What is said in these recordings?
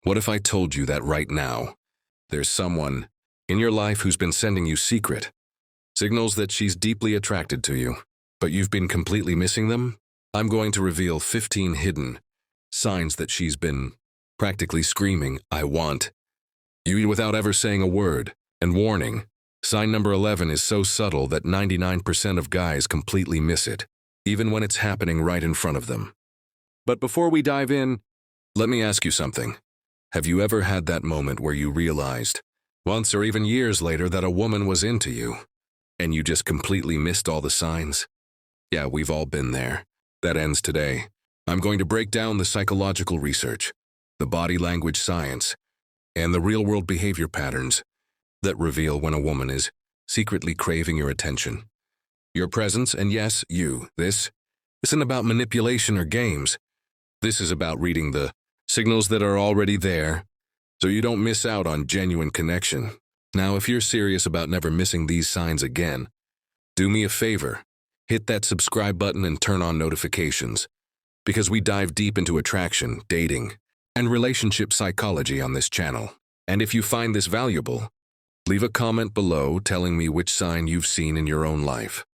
What if I told you that right now, there's someone in your life who's been sending you secret signals that she's deeply attracted to you, but you've been completely missing them? I'm going to reveal 15 hidden signs that she's been practically screaming, "I want you," without ever saying a word. And warning, sign number 11 is so subtle that 99% of guys completely miss it, even when it's happening right in front of them. But before we dive in, let me ask you something. Have you ever had that moment where you realized, once or even years later, that a woman was into you, and you just completely missed all the signs? Yeah, we've all been there. That ends today. I'm going to break down the psychological research, the body language science, and the real-world behavior patterns that reveal when a woman is secretly craving your attention, your presence, and yes, you. This isn't about manipulation or games. This is about reading the signals that are already there, so you don't miss out on genuine connection. Now, if you're serious about never missing these signs again, do me a favor. Hit that subscribe button and turn on notifications, because we dive deep into attraction, dating, and relationship psychology on this channel. And if you find this valuable, leave a comment below telling me which sign you've seen in your own life.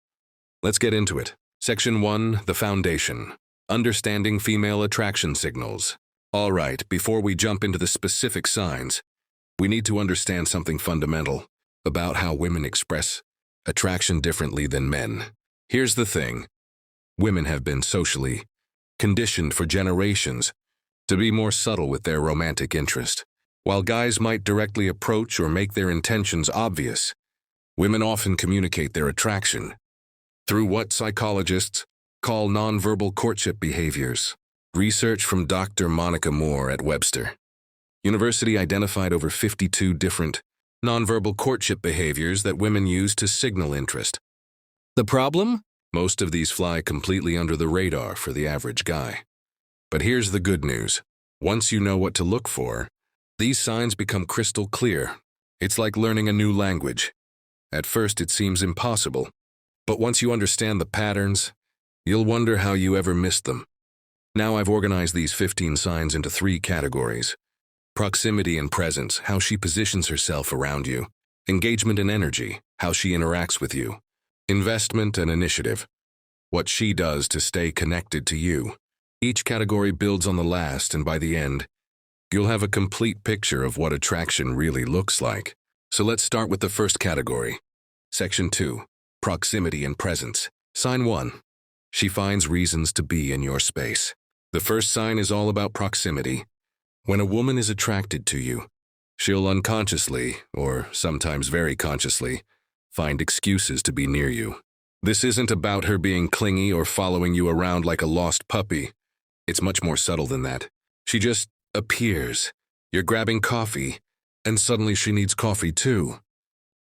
Let's get into it. Section 1, the foundation. Understanding female attraction signals. All right, before we jump into the specific signs, we need to understand something fundamental about how women express attraction differently than men. Here's the thing. Women have been socially conditioned for generations to be more subtle with their romantic interest. While guys might directly approach or make their intentions obvious, women often communicate their attraction through what psychologists call nonverbal courtship behaviors. Research from Dr. Monica Moore at Webster University identified over 52 different nonverbal courtship behaviors that women use to signal interest. The problem? Most of these fly completely under the radar for the average guy. But here's the good news. Once you know what to look for, these signs become crystal clear. It's like learning a new language. At first it seems impossible, but once you understand the patterns, you'll wonder how you ever missed them. Now I've organized these 15 signs into 3 categories. Proximity and presence, how she positions herself around you. Engagement and energy, how she interacts with you. Investment and initiative, what she does to stay connected to you. Each category builds on the last, and by the end, you'll have a complete picture of what attraction really looks like. So let's start with the first category. Section 2, proximity and presence. Sign 1, she finds reasons to be in your space. The first sign is all about proximity. When a woman is attracted to you, she'll unconsciously, or sometimes very consciously, find excuses to be near you. This isn't about her being clingy or following you around like a lost puppy. It's much more subtle than that. She just appears. You're grabbing coffee, and suddenly she needs coffee too.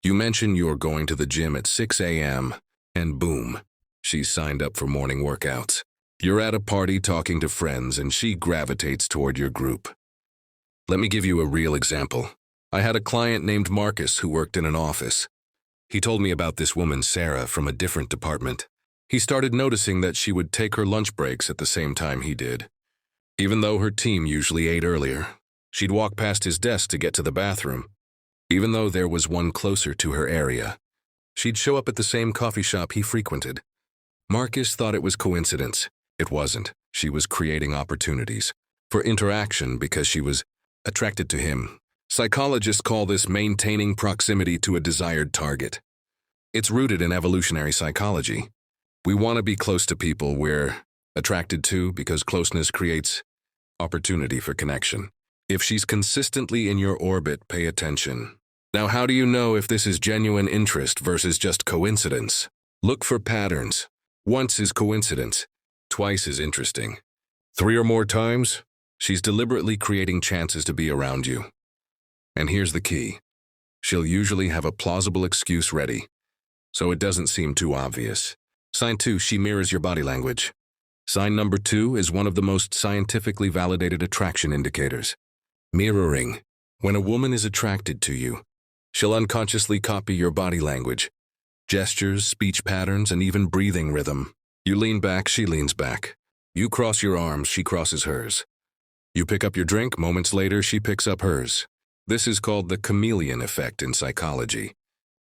You mention you're going to the gym at 6 a.m., and boom, she's signed up for morning workouts. You're at a party talking to friends, and she gravitates toward your group. Let me give you a real example. I had a client named Marcus who worked in an office. He told me about this woman, Sarah, from a different department. He started noticing that she would take her lunch breaks at the same time he did. Even though her team usually ate earlier, she'd walk past his desk to get to the bathroom. Even though there was one closer to her area, she'd show up at the same coffee shop he frequented. Marcus thought it was coincidence. It wasn't. She was creating opportunities for interaction because she was attracted to him. Psychologists call this maintaining proximity to a desired target. It's rooted in evolutionary psychology. We want to be close to people we're attracted to because closeness creates opportunity for connection. If she's consistently in your orbit, pay attention. Now, how do you know if this is genuine interest versus just coincidence? Look for patterns. Once is coincidence. Twice is interesting. 3 or more times, she's deliberately creating chances to be around you. And here's the key. She'll usually have a plausible excuse ready, so it doesn't seem too obvious. Sign 2, she mirrors your body language. Sign number 2 is one of the most scientifically validated attraction indicators. Mirroring. When a woman is attracted to you, she'll unconsciously copy your body language, gestures, speech patterns, and even breathing rhythm. You lean back, she leans back. You cross your arms, she crosses hers. You pick up your drink, moments later, she picks up hers. This is called the chameleon effect in psychology,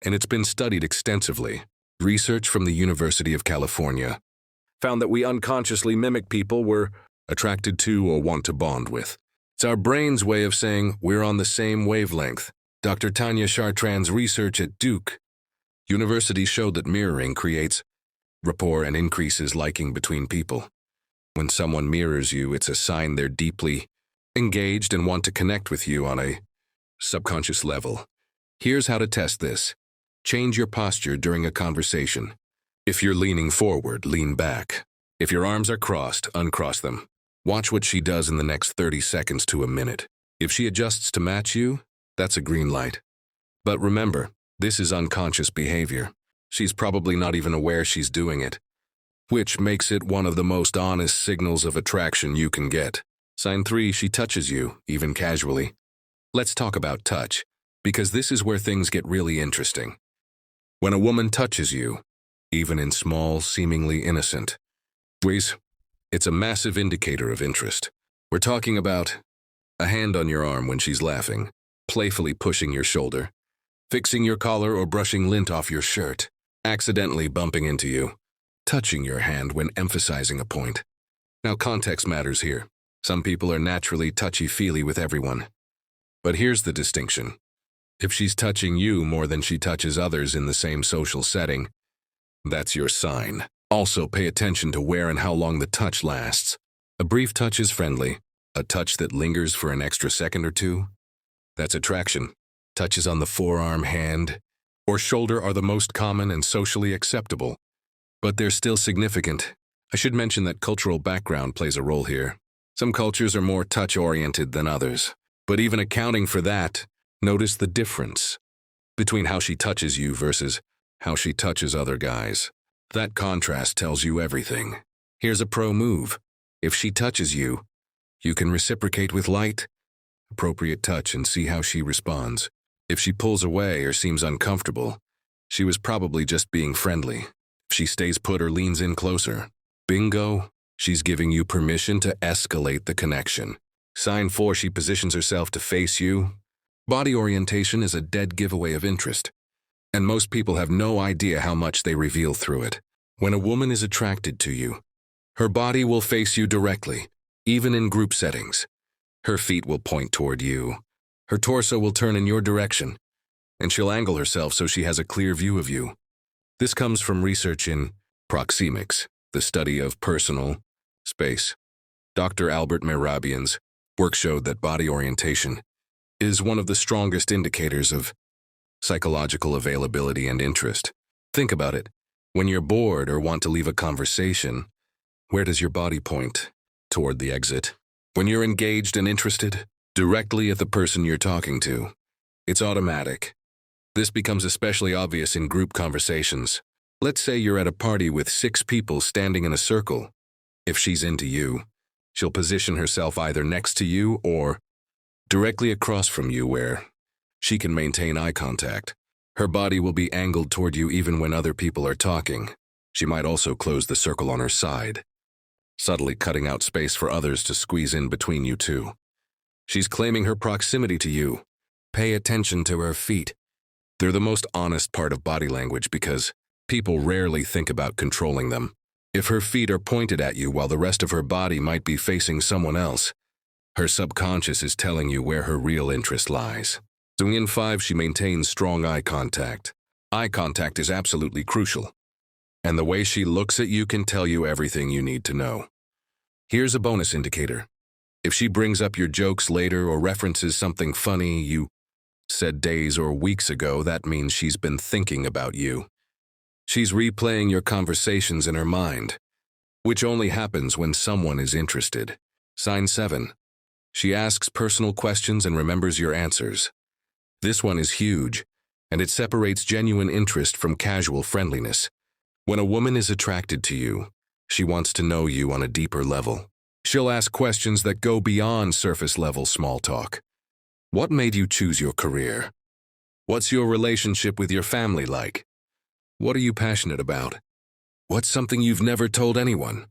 and it's been studied extensively. Research from the University of California found that we unconsciously mimic people we're attracted to or want to bond with. It's our brain's way of saying we're on the same wavelength. Dr. Tanya Chartrand's research at Duke University showed that mirroring creates rapport and increases liking between people. When someone mirrors you, it's a sign they're deeply engaged and want to connect with you on a subconscious level. Here's how to test this. Change your posture during a conversation. If you're leaning forward, lean back. If your arms are crossed, uncross them. Watch what she does in the next 30 seconds to a minute. If she adjusts to match you, that's a green light. But remember, this is unconscious behavior. She's probably not even aware she's doing it, which makes it one of the most honest signals of attraction you can get. Sign 3, she touches you, even casually. Let's talk about touch, because this is where things get really interesting. When a woman touches you, even in small, seemingly innocent ways, it's a massive indicator of interest. We're talking about a hand on your arm when she's laughing, playfully pushing your shoulder, fixing your collar or brushing lint off your shirt, accidentally bumping into you, touching your hand when emphasizing a point. Now, context matters here. Some people are naturally touchy-feely with everyone. But here's the distinction. If she's touching you more than she touches others in the same social setting, that's your sign. Also, pay attention to where and how long the touch lasts. A brief touch is friendly. A touch that lingers for an extra second or two, that's attraction. Touches on the forearm, hand, or shoulder are the most common and socially acceptable, but they're still significant. I should mention that cultural background plays a role here. Some cultures are more touch-oriented than others, but even accounting for that, notice the difference between how she touches you versus how she touches other guys. That contrast tells you everything. Here's a pro move. If she touches you, you can reciprocate with light, appropriate touch and see how she responds. If she pulls away or seems uncomfortable, she was probably just being friendly. If she stays put or leans in closer, bingo, she's giving you permission to escalate the connection. Sign 4, she positions herself to face you. Body orientation is a dead giveaway of interest, and most people have no idea how much they reveal through it. When a woman is attracted to you, her body will face you directly, even in group settings. Her feet will point toward you. Her torso will turn in your direction, and she'll angle herself so she has a clear view of you. This comes from research in proxemics, the study of personal space. Dr. Albert Mehrabian's work showed that body orientation is one of the strongest indicators of psychological availability and interest. Think about it. When you're bored or want to leave a conversation, where does your body point? Toward the exit. When you're engaged and interested, directly at the person you're talking to. It's automatic. This becomes especially obvious in group conversations. Let's say you're at a party with 6 people standing in a circle. If she's into you, she'll position herself either next to you or directly across from you where she can maintain eye contact. Her body will be angled toward you even when other people are talking. She might also close the circle on her side, subtly cutting out space for others to squeeze in between you two. She's claiming her proximity to you. Pay attention to her feet. They're the most honest part of body language because people rarely think about controlling them. If her feet are pointed at you while the rest of her body might be facing someone else, her subconscious is telling you where her real interest lies. In 5, she maintains strong eye contact. Eye contact is absolutely crucial, and the way she looks at you can tell you everything you need to know. Here's a bonus indicator. If she brings up your jokes later or references something funny you said days or weeks ago, that means she's been thinking about you. She's replaying your conversations in her mind, which only happens when someone is interested. Sign 7. She asks personal questions and remembers your answers. This one is huge, and it separates genuine interest from casual friendliness. When a woman is attracted to you, she wants to know you on a deeper level. She'll ask questions that go beyond surface-level small talk. What made you choose your career? What's your relationship with your family like? What are you passionate about? What's something you've never told anyone?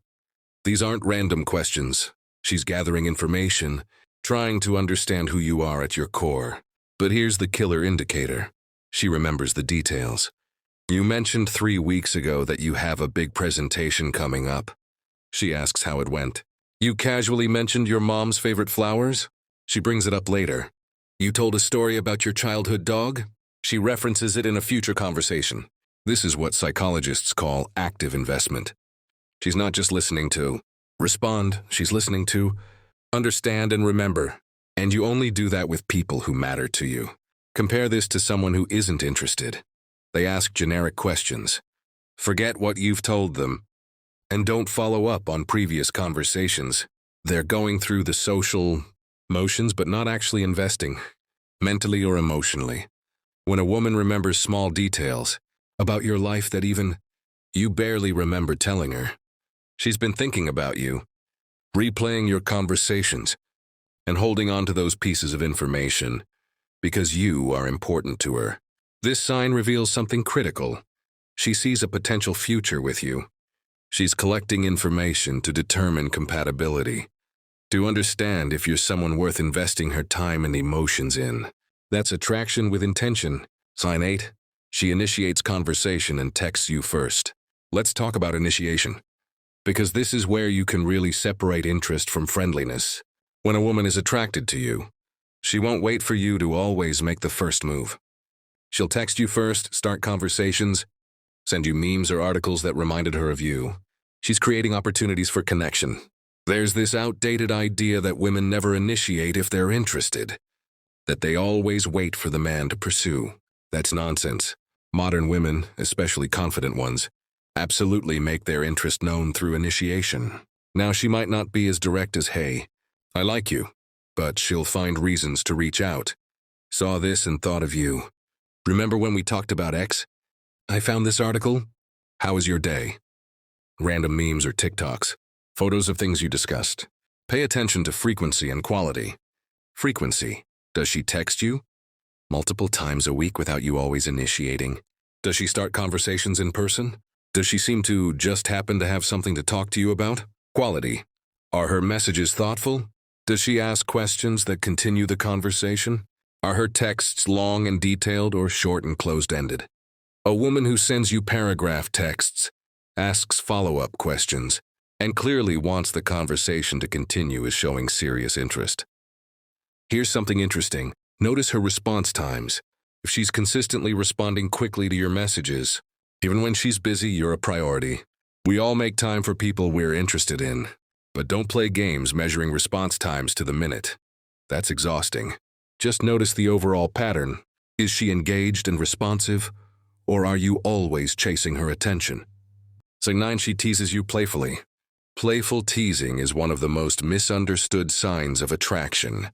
These aren't random questions. She's gathering information, trying to understand who you are at your core. But here's the killer indicator. She remembers the details. You mentioned 3 weeks ago that you have a big presentation coming up. She asks how it went. You casually mentioned your mom's favorite flowers? She brings it up later. You told a story about your childhood dog? She references it in a future conversation. This is what psychologists call active investment. She's not just listening to respond, she's listening to understand and remember. And you only do that with people who matter to you. Compare this to someone who isn't interested. They ask generic questions. Forget what you've told them, and don't follow up on previous conversations. They're going through the social motions but not actually investing, mentally or emotionally. When a woman remembers small details about your life that even you barely remember telling her, she's been thinking about you, replaying your conversations, and holding on to those pieces of information because you are important to her. This sign reveals something critical. She sees a potential future with you. She's collecting information to determine compatibility, to understand if you're someone worth investing her time and emotions in. That's attraction with intention. Sign 8. She initiates conversation and texts you first. Let's talk about initiation, because this is where you can really separate interest from friendliness. When a woman is attracted to you, she won't wait for you to always make the first move. She'll text you first, start conversations, send you memes or articles that reminded her of you. She's creating opportunities for connection. There's this outdated idea that women never initiate if they're interested, that they always wait for the man to pursue. That's nonsense. Modern women, especially confident ones, absolutely make their interest known through initiation. Now, she might not be as direct as, "Hey, I like you," but she'll find reasons to reach out. "Saw this and thought of you. Remember when we talked about X? I found this article. How was your day?" Random memes or TikToks. Photos of things you discussed. Pay attention to frequency and quality. Frequency. Does she text you multiple times a week without you always initiating? Does she start conversations in person? Does she seem to just happen to have something to talk to you about? Quality. Are her messages thoughtful? Does she ask questions that continue the conversation? Are her texts long and detailed or short and closed-ended? A woman who sends you paragraph texts, asks follow-up questions, and clearly wants the conversation to continue is showing serious interest. Here's something interesting. Notice her response times. If she's consistently responding quickly to your messages, even when she's busy, you're a priority. We all make time for people we're interested in, but don't play games measuring response times to the minute. That's exhausting. Just notice the overall pattern. Is she engaged and responsive, or are you always chasing her attention? Sign 9. She teases you playfully. Playful teasing is one of the most misunderstood signs of attraction,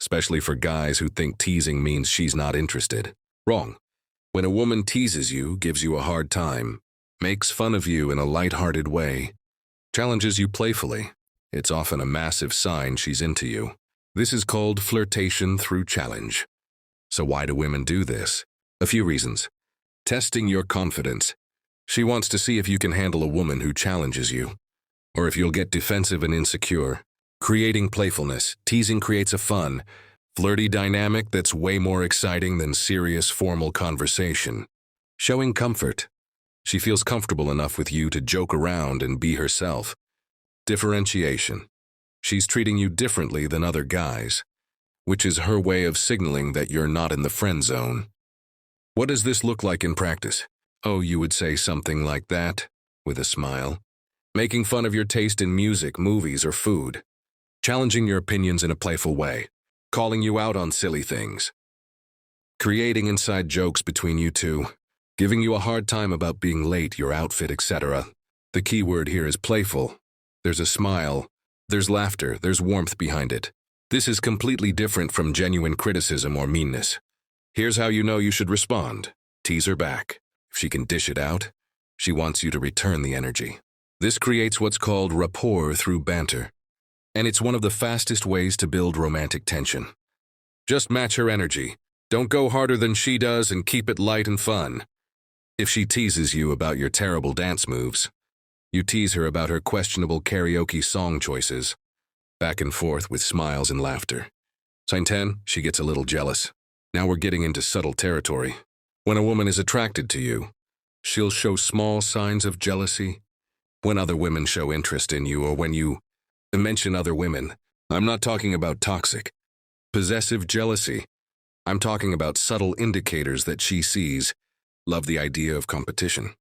especially for guys who think teasing means she's not interested. Wrong. When a woman teases you, gives you a hard time, makes fun of you in a lighthearted way, challenges you playfully, it's often a massive sign she's into you. This is called flirtation through challenge. So why do women do this? A few reasons. Testing your confidence. She wants to see if you can handle a woman who challenges you, or if you'll get defensive and insecure. Creating playfulness. Teasing creates a fun, flirty dynamic that's way more exciting than serious, formal conversation. Showing comfort. She feels comfortable enough with you to joke around and be herself. Differentiation. She's treating you differently than other guys, which is her way of signaling that you're not in the friend zone. What does this look like in practice? Oh, you would say something like that, with a smile. Making fun of your taste in music, movies, or food. Challenging your opinions in a playful way. Calling you out on silly things. Creating inside jokes between you two. Giving you a hard time about being late, your outfit, etc. The key word here is playful. There's a smile. There's laughter. There's warmth behind it. This is completely different from genuine criticism or meanness. Here's how you know you should respond. Tease her back. If she can dish it out, she wants you to return the energy. This creates what's called rapport through banter, and it's one of the fastest ways to build romantic tension. Just match her energy. Don't go harder than she does and keep it light and fun. If she teases you about your terrible dance moves, you tease her about her questionable karaoke song choices. back and forth with smiles and laughter. Sign 10, she gets a little jealous. Now we're getting into subtle territory. When a woman is attracted to you, she'll show small signs of jealousy. When other women show interest in you or when you mention other women, I'm not talking about toxic, possessive jealousy. I'm talking about subtle indicators that she sees. Love the idea of competition.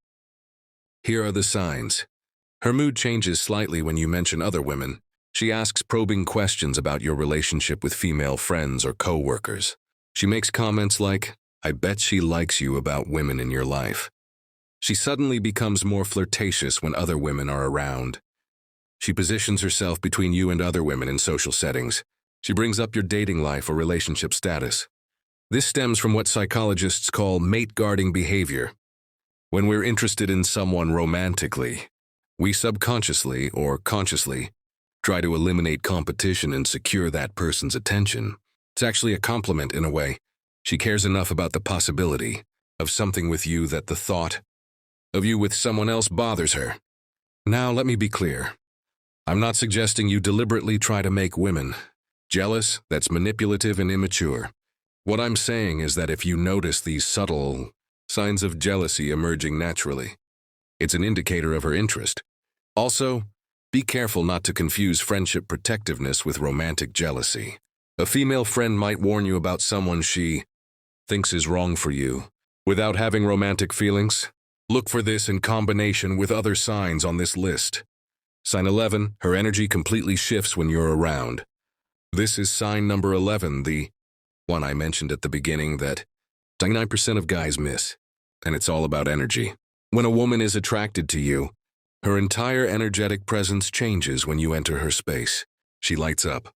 Here are the signs. Her mood changes slightly when you mention other women. She asks probing questions about your relationship with female friends or co-workers. She makes comments like, "I bet she likes you," about women in your life. She suddenly becomes more flirtatious when other women are around. She positions herself between you and other women in social settings. She brings up your dating life or relationship status. This stems from what psychologists call mate-guarding behavior. When we're interested in someone romantically, we subconsciously or consciously try to eliminate competition and secure that person's attention. It's actually a compliment in a way. She cares enough about the possibility of something with you that the thought of you with someone else bothers her. Now, let me be clear. I'm not suggesting you deliberately try to make women jealous. That's manipulative and immature. What I'm saying is that if you notice these subtle signs of jealousy emerging naturally, it's an indicator of her interest. Also, be careful not to confuse friendship protectiveness with romantic jealousy. A female friend might warn you about someone she thinks is wrong for you without having romantic feelings. Look for this in combination with other signs on this list. Sign 11, her energy completely shifts when you're around. This is sign number 11, the one I mentioned at the beginning that 99% of guys miss, and it's all about energy. When a woman is attracted to you, her entire energetic presence changes when you enter her space. She lights up.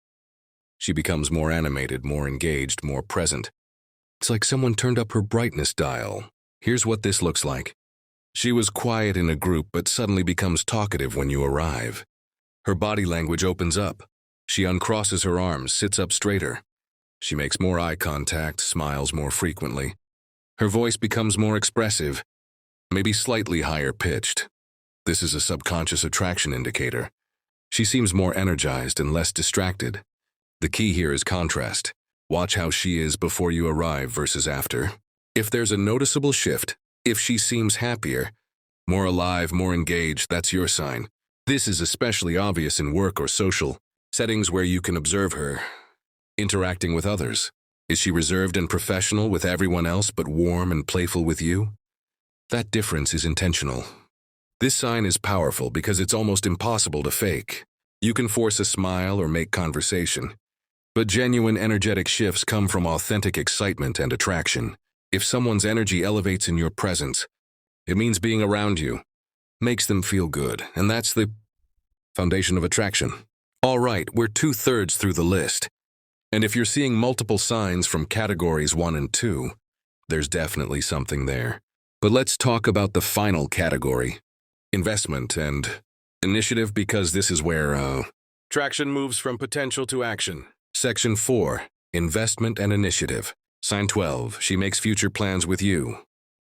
She becomes more animated, more engaged, more present. It's like someone turned up her brightness dial. Here's what this looks like. She was quiet in a group but suddenly becomes talkative when you arrive. Her body language opens up. She uncrosses her arms, sits up straighter. She makes more eye contact, smiles more frequently. Her voice becomes more expressive, maybe slightly higher pitched. This is a subconscious attraction indicator. She seems more energized and less distracted. The key here is contrast. Watch how she is before you arrive versus after. If there's a noticeable shift, if she seems happier, more alive, more engaged, that's your sign. This is especially obvious in work or social settings where you can observe her interacting with others. Is she reserved and professional with everyone else but warm and playful with you? That difference is intentional. This sign is powerful because it's almost impossible to fake. You can force a smile or make conversation, but genuine energetic shifts come from authentic excitement and attraction. If someone's energy elevates in your presence, it means being around you makes them feel good, and that's the foundation of attraction. All right, we're 2/3 through the list. And if you're seeing multiple signs from categories 1 and 2, there's definitely something there. But let's talk about the final category, investment and initiative, because this is where traction moves from potential to action. Section 4, investment and initiative. Sign 12, she makes future plans with you.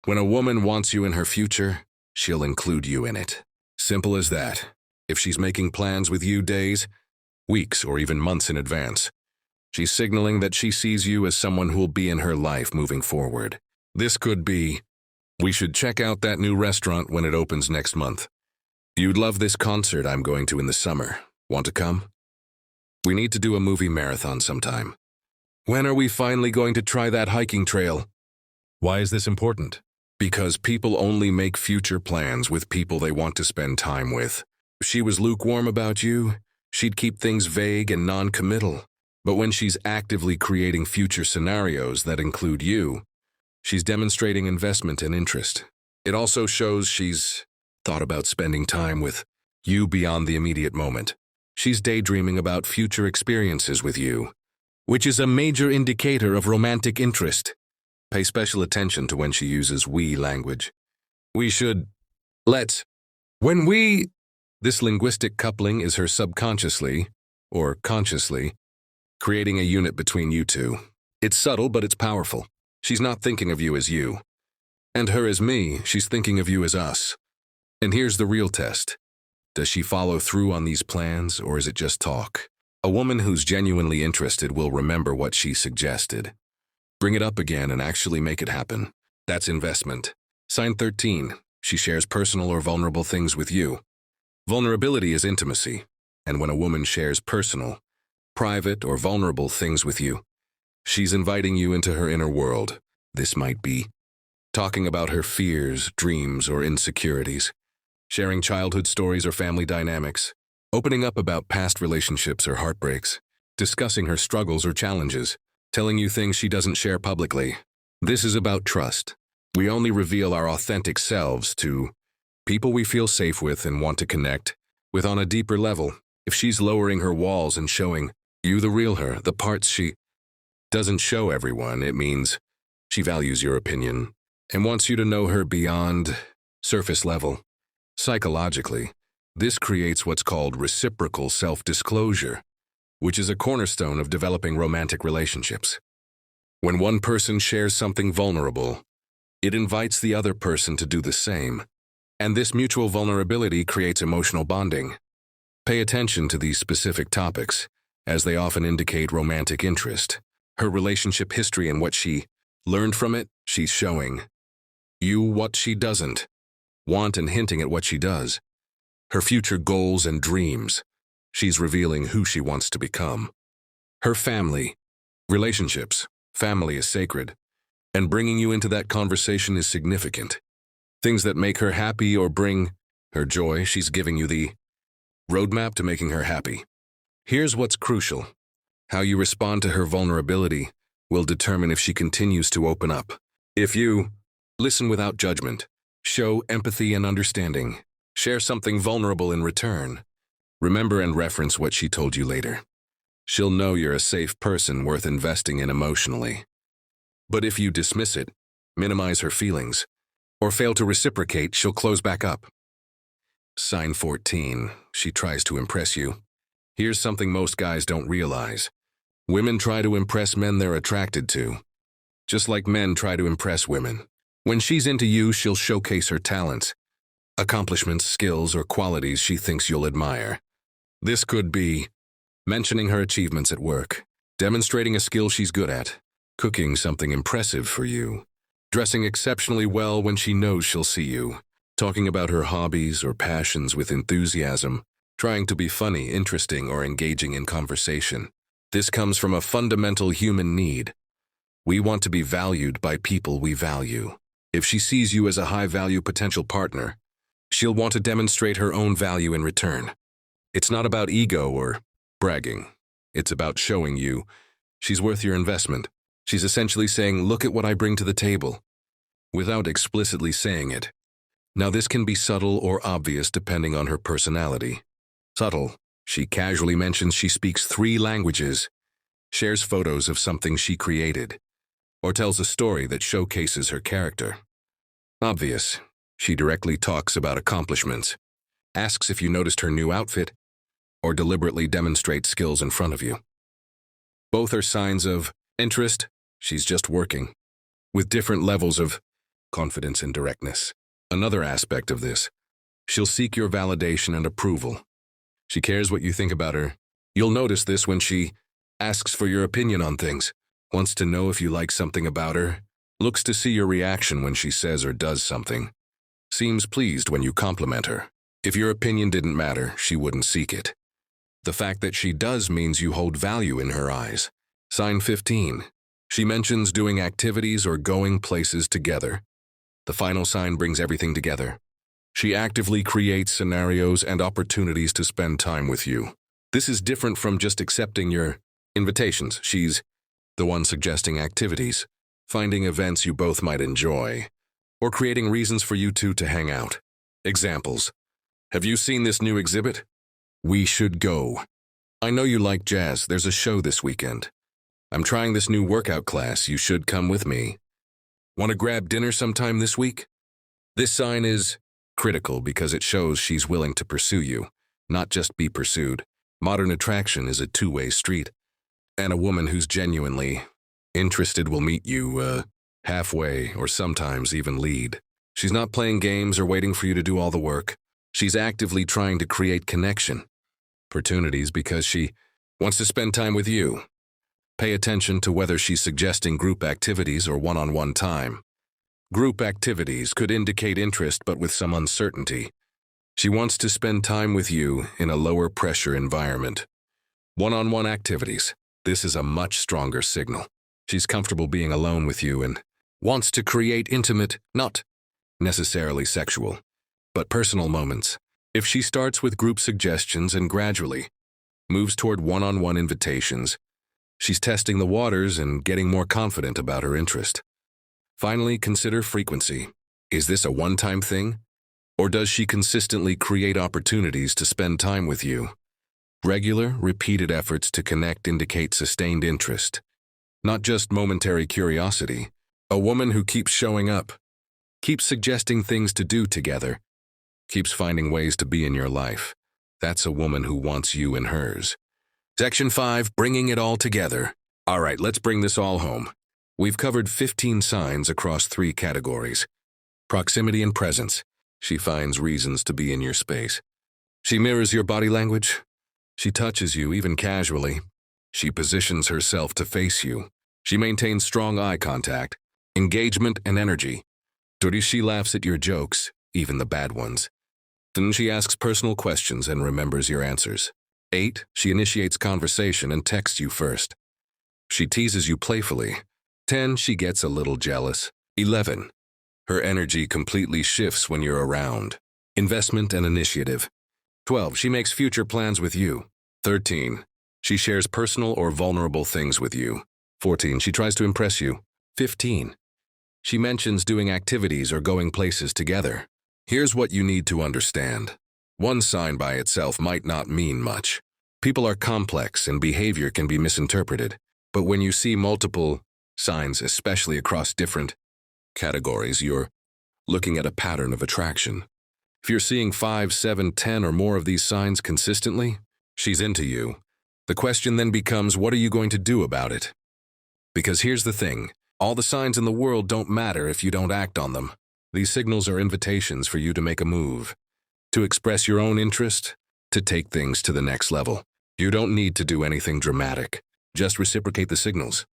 When a woman wants you in her future, she'll include you in it. Simple as that. If she's making plans with you days, weeks, or even months in advance, she's signaling that she sees you as someone who'll be in her life moving forward. This could be, we should check out that new restaurant when it opens next month. You'd love this concert I'm going to in the summer. Want to come? We need to do a movie marathon sometime. When are we finally going to try that hiking trail? Why is this important? Because people only make future plans with people they want to spend time with. If she was lukewarm about you, she'd keep things vague and non-committal. But when she's actively creating future scenarios that include you, she's demonstrating investment and interest. It also shows she's thought about spending time with you beyond the immediate moment. She's daydreaming about future experiences with you, which is a major indicator of romantic interest. Pay special attention to when she uses we language. We should, let's, when we, this linguistic coupling is her subconsciously, or consciously, creating a unit between you two. It's subtle, but it's powerful. She's not thinking of you as you. And her as me, she's thinking of you as us. And here's the real test. Does she follow through on these plans, or is it just talk? A woman who's genuinely interested will remember what she suggested. Bring it up again and actually make it happen. That's investment. Sign 13. She shares personal or vulnerable things with you. Vulnerability is intimacy, and when a woman shares personal, private, or vulnerable things with you, she's inviting you into her inner world. This might be talking about her fears, dreams, or insecurities, sharing childhood stories or family dynamics, opening up about past relationships or heartbreaks, discussing her struggles or challenges, telling you things she doesn't share publicly. This is about trust. We only reveal our authentic selves to people we feel safe with and want to connect with on a deeper level. If she's lowering her walls and showing you the real her, the parts she doesn't show everyone, it means she values your opinion and wants you to know her beyond surface level. Psychologically, this creates what's called reciprocal self-disclosure, which is a cornerstone of developing romantic relationships. When one person shares something vulnerable, it invites the other person to do the same, and this mutual vulnerability creates emotional bonding. Pay attention to these specific topics, as they often indicate romantic interest. Her relationship history and what she learned from it, she's showing you what she doesn't want and hinting at what she does. Her future goals and dreams, she's revealing who she wants to become. Her family, relationships, family is sacred, and bringing you into that conversation is significant. Things that make her happy or bring her joy, she's giving you the roadmap to making her happy. Here's what's crucial. How you respond to her vulnerability will determine if she continues to open up. If you listen without judgment, show empathy and understanding, share something vulnerable in return, remember and reference what she told you later, she'll know you're a safe person worth investing in emotionally. But if you dismiss it, minimize her feelings, or fail to reciprocate, she'll close back up. Sign 14. She tries to impress you. Here's something most guys don't realize. Women try to impress men they're attracted to, just like men try to impress women. When she's into you, she'll showcase her talents, accomplishments, skills, or qualities she thinks you'll admire. This could be mentioning her achievements at work, demonstrating a skill she's good at, cooking something impressive for you, dressing exceptionally well when she knows she'll see you, talking about her hobbies or passions with enthusiasm, trying to be funny, interesting, or engaging in conversation. This comes from a fundamental human need. We want to be valued by people we value. If she sees you as a high-value potential partner, she'll want to demonstrate her own value in return. It's not about ego or bragging. It's about showing you she's worth your investment. She's essentially saying, look at what I bring to the table, without explicitly saying it. Now, this can be subtle or obvious depending on her personality. Subtle. She casually mentions she speaks 3 languages, shares photos of something she created, or tells a story that showcases her character. Obvious. She directly talks about accomplishments, asks if you noticed her new outfit, or deliberately demonstrates skills in front of you. Both are signs of interest. She's just working, with different levels of confidence and directness. Another aspect of this, she'll seek your validation and approval. She cares what you think about her. You'll notice this when she asks for your opinion on things, wants to know if you like something about her, looks to see your reaction when she says or does something, seems pleased when you compliment her. If your opinion didn't matter, she wouldn't seek it. The fact that she does means you hold value in her eyes. Sign 15. She mentions doing activities or going places together. The final sign brings everything together. She actively creates scenarios and opportunities to spend time with you. This is different from just accepting your invitations. She's the one suggesting activities, finding events you both might enjoy, or creating reasons for you two to hang out. Examples. Have you seen this new exhibit? We should go. I know you like jazz. There's a show this weekend. I'm trying this new workout class. You should come with me. Want to grab dinner sometime this week? This sign is critical because it shows she's willing to pursue you, not just be pursued. Modern attraction is a two-way street, and a woman who's genuinely interested will meet you halfway or sometimes even lead. She's not playing games or waiting for you to do all the work. She's actively trying to create connection, opportunities, because she Wants to spend time with you. Pay attention to whether she's suggesting group activities or one-on-one time. Group activities could indicate interest but with some uncertainty. She wants to spend time with you in a lower pressure environment. One-on-one activities. This is a much stronger signal. She's comfortable being alone with you and wants to create intimate, not necessarily sexual, but personal moments. If she starts with group suggestions and gradually moves toward one-on-one invitations, she's testing the waters and getting more confident about her interest. Finally, consider frequency. Is this a one-time thing? Or does she consistently create opportunities to spend time with you? Regular, repeated efforts to connect indicate sustained interest, not just momentary curiosity. A woman who keeps showing up, keeps suggesting things to do together, keeps finding ways to be in your life. That's a woman who wants you in hers. Section 5, bringing it all together. All right, let's bring this all home. We've covered 15 signs across 3 categories. Proximity and presence. She finds reasons to be in your space. She mirrors your body language. She touches you, even casually. She positions herself to face you. She maintains strong eye contact, engagement, and energy. She laughs at your jokes, even the bad ones. Then she asks personal questions and remembers your answers. 8, she initiates conversation and texts you first. She teases you playfully. 10, she gets a little jealous. 11, her energy completely shifts when you're around. Investment and initiative. 12, she makes future plans with you. 13, she shares personal or vulnerable things with you. 14, she tries to impress you. 15, she mentions doing activities or going places together. Here's what you need to understand. One sign by itself might not mean much. People are complex and behavior can be misinterpreted. But when you see multiple signs, especially across different categories, you're looking at a pattern of attraction. If you're seeing 5, 7, 10 or more of these signs consistently, she's into you. The question then becomes, what are you going to do about it? Because here's the thing, all the signs in the world don't matter if you don't act on them. These signals are invitations for you to make a move, to express your own interest, to take things to the next level. You don't need to do anything dramatic. Just reciprocate the signals.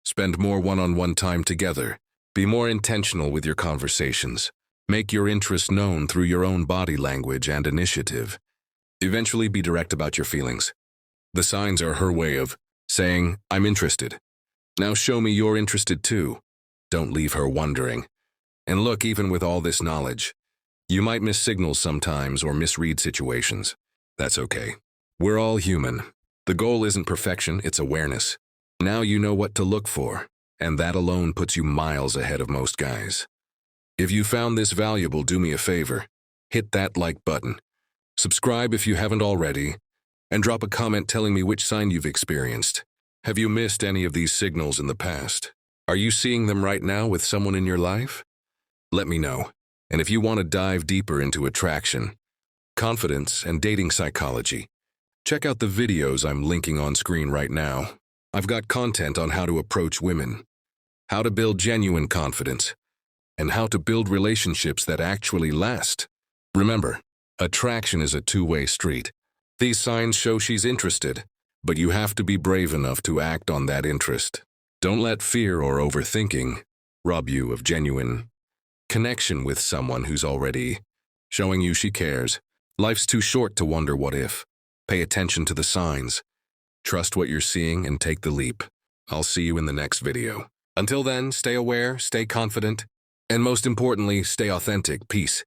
Spend more one-on-one time together. Be more intentional with your conversations. Make your interest known through your own body language and initiative. Eventually be direct about your feelings. The signs are her way of saying, I'm interested. Now show me you're interested too. Don't leave her wondering. And look, even with all this knowledge, you might miss signals sometimes or misread situations. That's okay. We're all human. The goal isn't perfection, it's awareness. Now you know what to look for, and that alone puts you miles ahead of most guys. If you found this valuable, do me a favor. Hit that like button. Subscribe if you haven't already, and drop a comment telling me which sign you've experienced. Have you missed any of these signals in the past? Are you seeing them right now with someone in your life? Let me know. And if you want to dive deeper into attraction, confidence, and dating psychology, check out the videos I'm linking on screen right now. I've got content on how to approach women, how to build genuine confidence, and how to build relationships that actually last. Remember, attraction is a two-way street. These signs show she's interested, but you have to be brave enough to act on that interest. Don't let fear or overthinking rob you of genuine connection with someone who's already showing you she cares. Life's too short to wonder what if. Pay attention to the signs. Trust what you're seeing and take the leap. I'll see you in the next video. Until then, stay aware, stay confident, and most importantly, stay authentic. Peace.